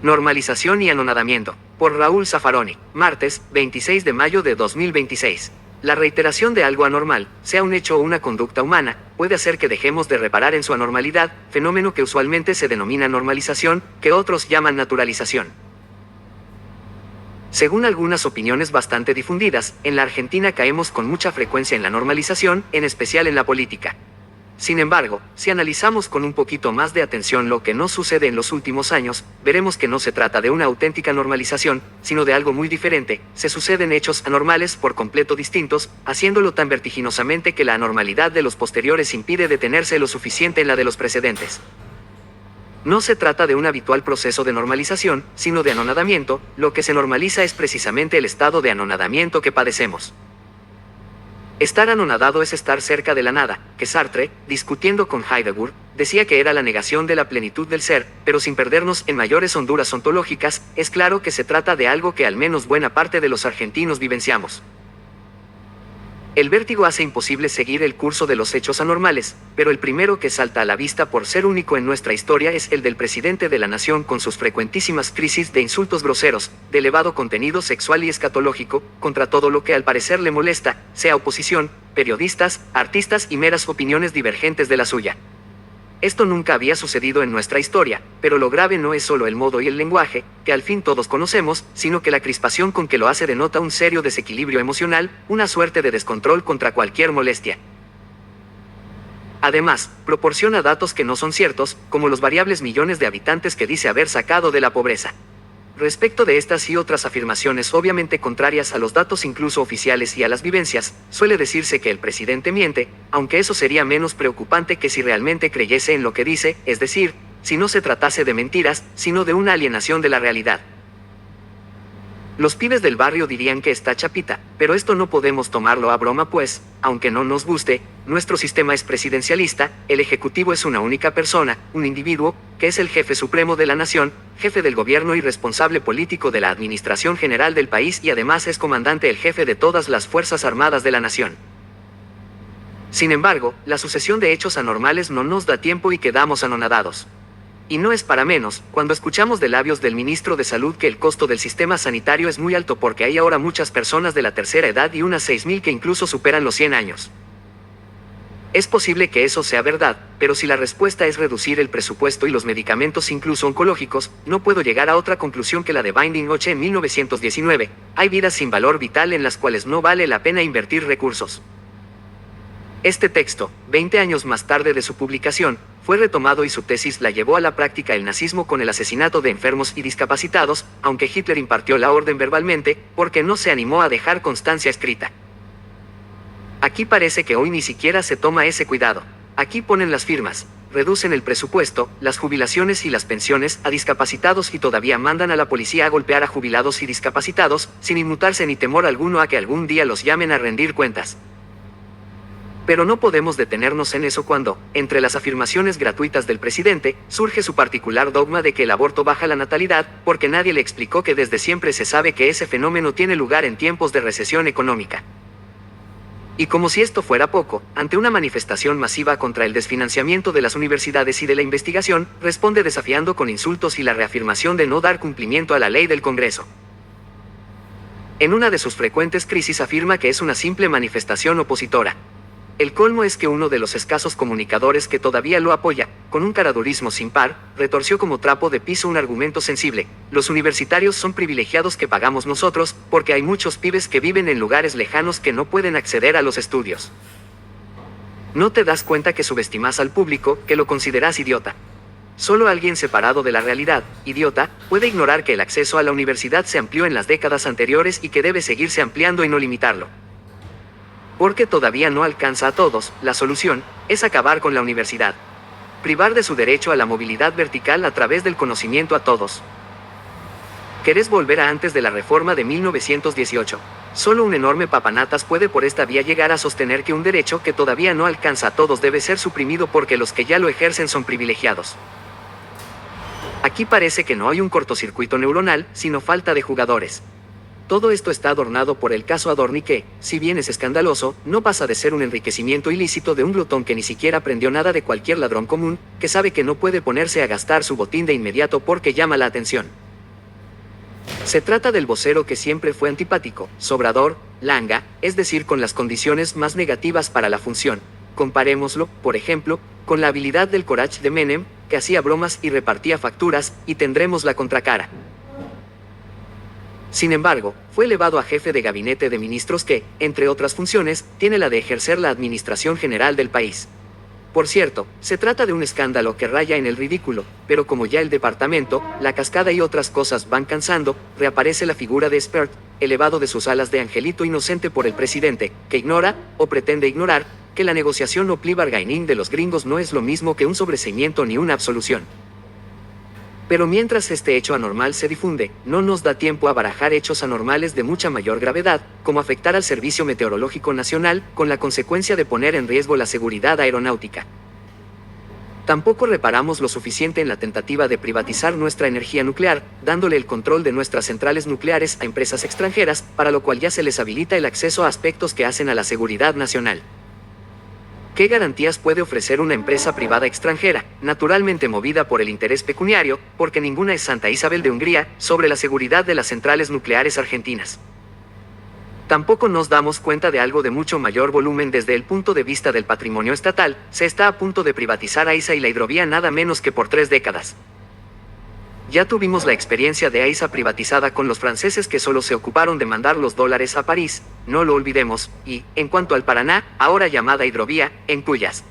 Normalización y anonadamiento. Por Raúl Zaffaroni. Martes, 26 de mayo de 2026. La reiteración de algo anormal, sea un hecho o una conducta humana, puede hacer que dejemos de reparar en su anormalidad, fenómeno que usualmente se denomina normalización, que otros llaman naturalización. Según algunas opiniones bastante difundidas, en la Argentina caemos con mucha frecuencia en la normalización, en especial en la política. Sin embargo, si analizamos con un poquito más de atención lo que nos sucede en los últimos años, veremos que no se trata de una auténtica normalización, sino de algo muy diferente. Se suceden hechos anormales por completo distintos, haciéndolo tan vertiginosamente que la anormalidad de los posteriores impide detenerse lo suficiente en la de los precedentes. No se trata de un habitual proceso de normalización, sino de anonadamiento. Lo que se normaliza es precisamente el estado de anonadamiento que padecemos. Estar anonadado es estar cerca de la nada, que Sartre, discutiendo con Heidegger, decía que era la negación de la plenitud del ser, pero sin perdernos en mayores honduras ontológicas, es claro que se trata de algo que al menos buena parte de los argentinos vivenciamos. El vértigo hace imposible seguir el curso de los hechos anormales, pero el primero que salta a la vista por ser único en nuestra historia es el del presidente de la nación con sus frecuentísimas crisis de insultos groseros, de elevado contenido sexual y escatológico, contra todo lo que al parecer le molesta, sea oposición, periodistas, artistas y meras opiniones divergentes de la suya. Esto nunca había sucedido en nuestra historia, pero lo grave no es solo el modo y el lenguaje, que al fin todos conocemos, sino que la crispación con que lo hace denota un serio desequilibrio emocional, una suerte de descontrol contra cualquier molestia. Además, proporciona datos que no son ciertos, como los variables millones de habitantes que dice haber sacado de la pobreza. Respecto de estas y otras afirmaciones obviamente contrarias a los datos incluso oficiales y a las vivencias, suele decirse que el presidente miente, aunque eso sería menos preocupante que si realmente creyese en lo que dice, es decir, si no se tratase de mentiras, sino de una alienación de la realidad. Los pibes del barrio dirían que está chapita, pero esto no podemos tomarlo a broma pues, aunque no nos guste, nuestro sistema es presidencialista, el ejecutivo es una única persona, un individuo, que es el jefe supremo de la nación, jefe del gobierno y responsable político de la administración general del país y además es comandante el jefe de todas las fuerzas armadas de la nación. Sin embargo, la sucesión de hechos anormales no nos da tiempo y quedamos anonadados. Y no es para menos, cuando escuchamos de labios del ministro de Salud que el costo del sistema sanitario es muy alto porque hay ahora muchas personas de la tercera edad y unas 6.000 que incluso superan los 100 años. Es posible que eso sea verdad, pero si la respuesta es reducir el presupuesto y los medicamentos incluso oncológicos, no puedo llegar a otra conclusión que la de Binding Oche en 1919, hay vidas sin valor vital en las cuales no vale la pena invertir recursos. Este texto, 20 años más tarde de su publicación, fue retomado y su tesis la llevó a la práctica el nazismo con el asesinato de enfermos y discapacitados, aunque Hitler impartió la orden verbalmente, porque no se animó a dejar constancia escrita. Aquí parece que hoy ni siquiera se toma ese cuidado. Aquí ponen las firmas, reducen el presupuesto, las jubilaciones y las pensiones a discapacitados y todavía mandan a la policía a golpear a jubilados y discapacitados, sin inmutarse ni temor alguno a que algún día los llamen a rendir cuentas. Pero no podemos detenernos en eso cuando, entre las afirmaciones gratuitas del presidente, surge su particular dogma de que el aborto baja la natalidad, porque nadie le explicó que desde siempre se sabe que ese fenómeno tiene lugar en tiempos de recesión económica. Y como si esto fuera poco, ante una manifestación masiva contra el desfinanciamiento de las universidades y de la investigación, responde desafiando con insultos y la reafirmación de no dar cumplimiento a la ley del Congreso. En una de sus frecuentes crisis afirma que es una simple manifestación opositora. El colmo es que uno de los escasos comunicadores que todavía lo apoya, con un caradurismo sin par, retorció como trapo de piso un argumento sensible. Los universitarios son privilegiados que pagamos nosotros, porque hay muchos pibes que viven en lugares lejanos que no pueden acceder a los estudios. No te das cuenta que subestimas al público, que lo consideras idiota. Solo alguien separado de la realidad, idiota, puede ignorar que el acceso a la universidad se amplió en las décadas anteriores y que debe seguirse ampliando y no limitarlo. Porque todavía no alcanza a todos, la solución es acabar con la universidad. Privar de su derecho a la movilidad vertical a través del conocimiento a todos. ¿Querés volver a antes de la reforma de 1918? Solo un enorme papanatas puede por esta vía llegar a sostener que un derecho que todavía no alcanza a todos debe ser suprimido porque los que ya lo ejercen son privilegiados. Aquí parece que no hay un cortocircuito neuronal, sino falta de jugadores. Todo esto está adornado por el caso Adorni que, si bien es escandaloso, no pasa de ser un enriquecimiento ilícito de un glotón que ni siquiera aprendió nada de cualquier ladrón común, que sabe que no puede ponerse a gastar su botín de inmediato porque llama la atención. Se trata del vocero que siempre fue antipático, sobrador, langa, es decir, con las condiciones más negativas para la función. Comparémoslo, por ejemplo, con la habilidad del Corach de Menem, que hacía bromas y repartía facturas, y tendremos la contracara. Sin embargo, fue elevado a jefe de gabinete de ministros que, entre otras funciones, tiene la de ejercer la administración general del país. Por cierto, se trata de un escándalo que raya en el ridículo, pero como ya el departamento, la cascada y otras cosas van cansando, reaparece la figura de Spert, elevado de sus alas de angelito inocente por el presidente, que ignora, o pretende ignorar, que la negociación o plea bargaining de los gringos no es lo mismo que un sobreseimiento ni una absolución. Pero mientras este hecho anormal se difunde, no nos da tiempo a barajar hechos anormales de mucha mayor gravedad, como afectar al Servicio Meteorológico Nacional, con la consecuencia de poner en riesgo la seguridad aeronáutica. Tampoco reparamos lo suficiente en la tentativa de privatizar nuestra energía nuclear, dándole el control de nuestras centrales nucleares a empresas extranjeras, para lo cual ya se les habilita el acceso a aspectos que hacen a la seguridad nacional. ¿Qué garantías puede ofrecer una empresa privada extranjera, naturalmente movida por el interés pecuniario, porque ninguna es Santa Isabel de Hungría, sobre la seguridad de las centrales nucleares argentinas? Tampoco nos damos cuenta de algo de mucho mayor volumen desde el punto de vista del patrimonio estatal. Se está a punto de privatizar AISA y la hidrovía nada menos que por 3 décadas. Ya tuvimos la experiencia de AISA privatizada con los franceses que solo se ocuparon de mandar los dólares a París, no lo olvidemos, y, en cuanto al Paraná, ahora llamada hidrovía, en cuyas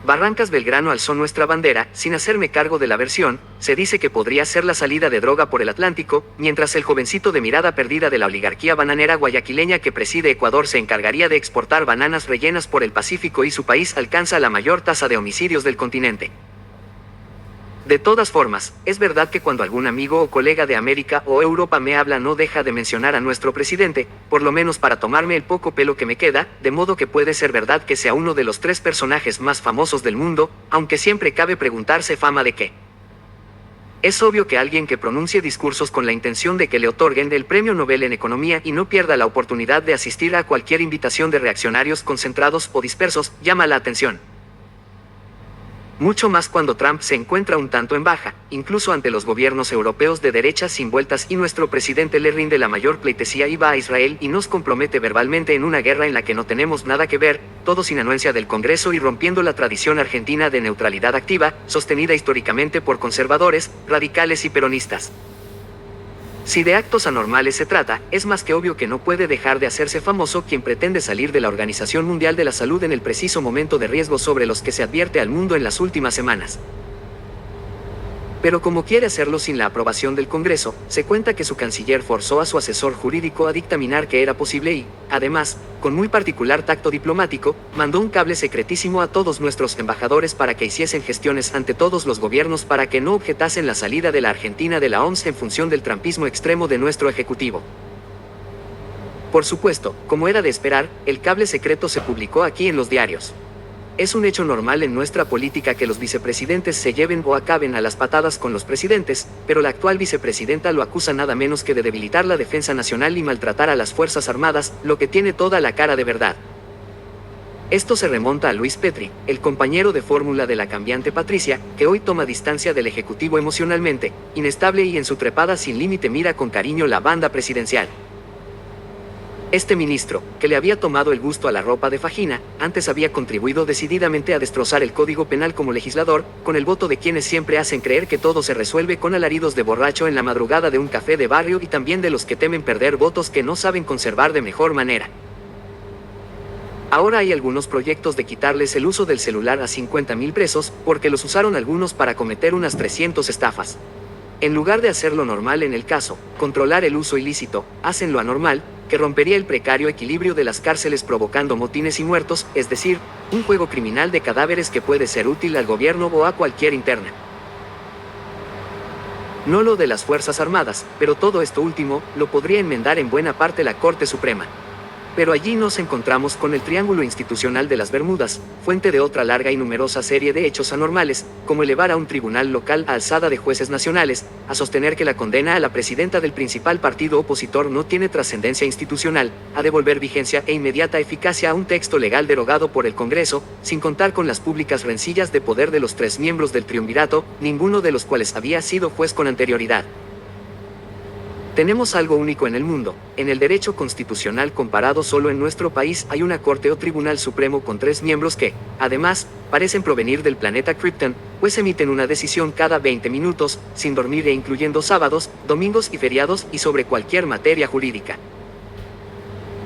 Barrancas Belgrano alzó nuestra bandera, sin hacerme cargo de la versión, se dice que podría ser la salida de droga por el Atlántico, mientras el jovencito de mirada perdida de la oligarquía bananera guayaquileña que preside Ecuador se encargaría de exportar bananas rellenas por el Pacífico y su país alcanza la mayor tasa de homicidios del continente. De todas formas, es verdad que cuando algún amigo o colega de América o Europa me habla no deja de mencionar a nuestro presidente, por lo menos para tomarme el poco pelo que me queda, de modo que puede ser verdad que sea uno de los 3 personajes más famosos del mundo, aunque siempre cabe preguntarse fama de qué. Es obvio que alguien que pronuncie discursos con la intención de que le otorguen el premio Nobel en Economía y no pierda la oportunidad de asistir a cualquier invitación de reaccionarios concentrados o dispersos, llama la atención. Mucho más cuando Trump se encuentra un tanto en baja, incluso ante los gobiernos europeos de derechas sin vueltas y nuestro presidente le rinde la mayor pleitesía y va a Israel y nos compromete verbalmente en una guerra en la que no tenemos nada que ver, todo sin anuencia del Congreso y rompiendo la tradición argentina de neutralidad activa, sostenida históricamente por conservadores, radicales y peronistas. Si de actos anormales se trata, es más que obvio que no puede dejar de hacerse famoso quien pretende salir de la Organización Mundial de la Salud en el preciso momento de riesgo sobre los que se advierte al mundo en las últimas semanas. Pero como quiere hacerlo sin la aprobación del Congreso, se cuenta que su canciller forzó a su asesor jurídico a dictaminar que era posible y, además, con muy particular tacto diplomático, mandó un cable secretísimo a todos nuestros embajadores para que hiciesen gestiones ante todos los gobiernos para que no objetasen la salida de la Argentina de la OMS en función del trumpismo extremo de nuestro Ejecutivo. Por supuesto, como era de esperar, el cable secreto se publicó aquí en los diarios. Es un hecho normal en nuestra política que los vicepresidentes se lleven o acaben a las patadas con los presidentes, pero la actual vicepresidenta lo acusa nada menos que de debilitar la defensa nacional y maltratar a las Fuerzas Armadas, lo que tiene toda la cara de verdad. Esto se remonta a Luis Petri, el compañero de fórmula de la cambiante Patricia, que hoy toma distancia del Ejecutivo emocionalmente, inestable y en su trepada sin límite mira con cariño la banda presidencial. Este ministro, que le había tomado el gusto a la ropa de fajina, antes había contribuido decididamente a destrozar el Código Penal como legislador, con el voto de quienes siempre hacen creer que todo se resuelve con alaridos de borracho en la madrugada de un café de barrio y también de los que temen perder votos que no saben conservar de mejor manera. Ahora hay algunos proyectos de quitarles el uso del celular a 50.000 presos, porque los usaron algunos para cometer unas 300 estafas. En lugar de hacer lo normal en el caso, controlar el uso ilícito, hacen lo anormal, que rompería el precario equilibrio de las cárceles provocando motines y muertos, es decir, un juego criminal de cadáveres que puede ser útil al gobierno o a cualquier interna. No lo de las Fuerzas Armadas, pero todo esto último, lo podría enmendar en buena parte la Corte Suprema. Pero allí nos encontramos con el triángulo institucional de las Bermudas, fuente de otra larga y numerosa serie de hechos anormales, como elevar a un tribunal local a alzada de jueces nacionales, a sostener que la condena a la presidenta del principal partido opositor no tiene trascendencia institucional, a devolver vigencia e inmediata eficacia a un texto legal derogado por el Congreso, sin contar con las públicas rencillas de poder de los 3 miembros del triunvirato, ninguno de los cuales había sido juez con anterioridad. Tenemos algo único en el mundo. En el derecho constitucional comparado solo en nuestro país hay una corte o tribunal supremo con 3 miembros que, además, parecen provenir del planeta Krypton, pues emiten una decisión cada 20 minutos, sin dormir e incluyendo sábados, domingos y feriados y sobre cualquier materia jurídica.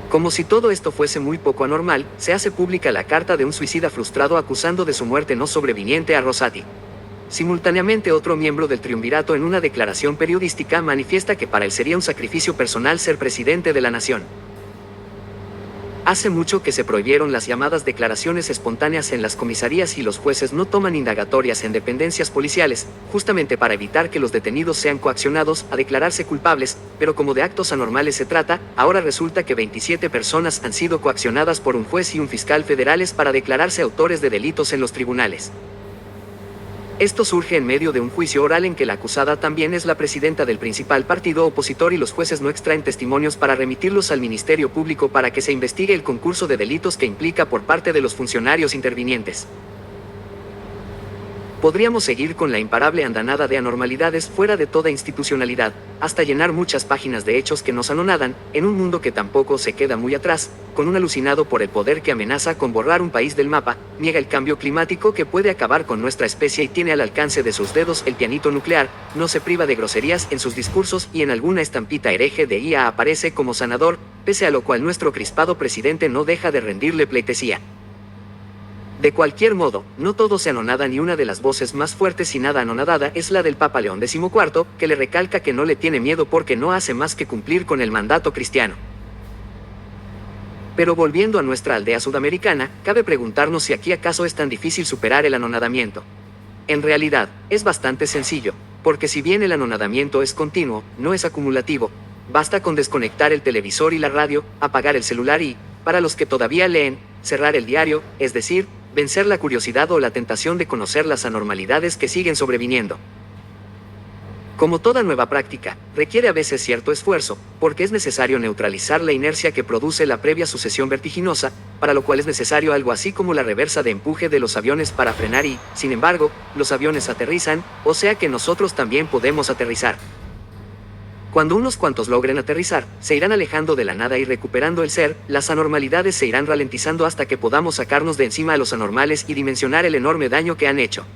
Como si todo esto fuese muy poco anormal, se hace pública la carta de un suicida frustrado acusando de su muerte no sobreviniente a Rosati. Simultáneamente otro miembro del triunvirato en una declaración periodística manifiesta que para él sería un sacrificio personal ser presidente de la nación. Hace mucho que se prohibieron las llamadas declaraciones espontáneas en las comisarías y los jueces no toman indagatorias en dependencias policiales, justamente para evitar que los detenidos sean coaccionados a declararse culpables, pero como de actos anormales se trata, ahora resulta que 27 personas han sido coaccionadas por un juez y un fiscal federales para declararse autores de delitos en los tribunales. Esto surge en medio de un juicio oral en que la acusada también es la presidenta del principal partido opositor y los jueces no extraen testimonios para remitirlos al Ministerio Público para que se investigue el concurso de delitos que implica por parte de los funcionarios intervinientes. Podríamos seguir con la imparable andanada de anormalidades fuera de toda institucionalidad, hasta llenar muchas páginas de hechos que nos anonadan, en un mundo que tampoco se queda muy atrás, con un alucinado por el poder que amenaza con borrar un país del mapa, niega el cambio climático que puede acabar con nuestra especie y tiene al alcance de sus dedos el pianito nuclear, no se priva de groserías en sus discursos y en alguna estampita hereje de IA aparece como sanador, pese a lo cual nuestro crispado presidente no deja de rendirle pleitesía. De cualquier modo, no todo se anonada y una de las voces más fuertes y nada anonadada es la del Papa León XIV, que le recalca que no le tiene miedo porque no hace más que cumplir con el mandato cristiano. Pero volviendo a nuestra aldea sudamericana, cabe preguntarnos si aquí acaso es tan difícil superar el anonadamiento. En realidad, es bastante sencillo, porque si bien el anonadamiento es continuo, no es acumulativo, basta con desconectar el televisor y la radio, apagar el celular y, para los que todavía leen, cerrar el diario, es decir, vencer la curiosidad o la tentación de conocer las anormalidades que siguen sobreviniendo. Como toda nueva práctica, requiere a veces cierto esfuerzo, porque es necesario neutralizar la inercia que produce la previa sucesión vertiginosa, para lo cual es necesario algo así como la reversa de empuje de los aviones para frenar y, sin embargo, los aviones aterrizan, o sea que nosotros también podemos aterrizar. Cuando unos cuantos logren aterrizar, se irán alejando de la nada y recuperando el ser, las anormalidades se irán ralentizando hasta que podamos sacarnos de encima a los anormales y dimensionar el enorme daño que han hecho.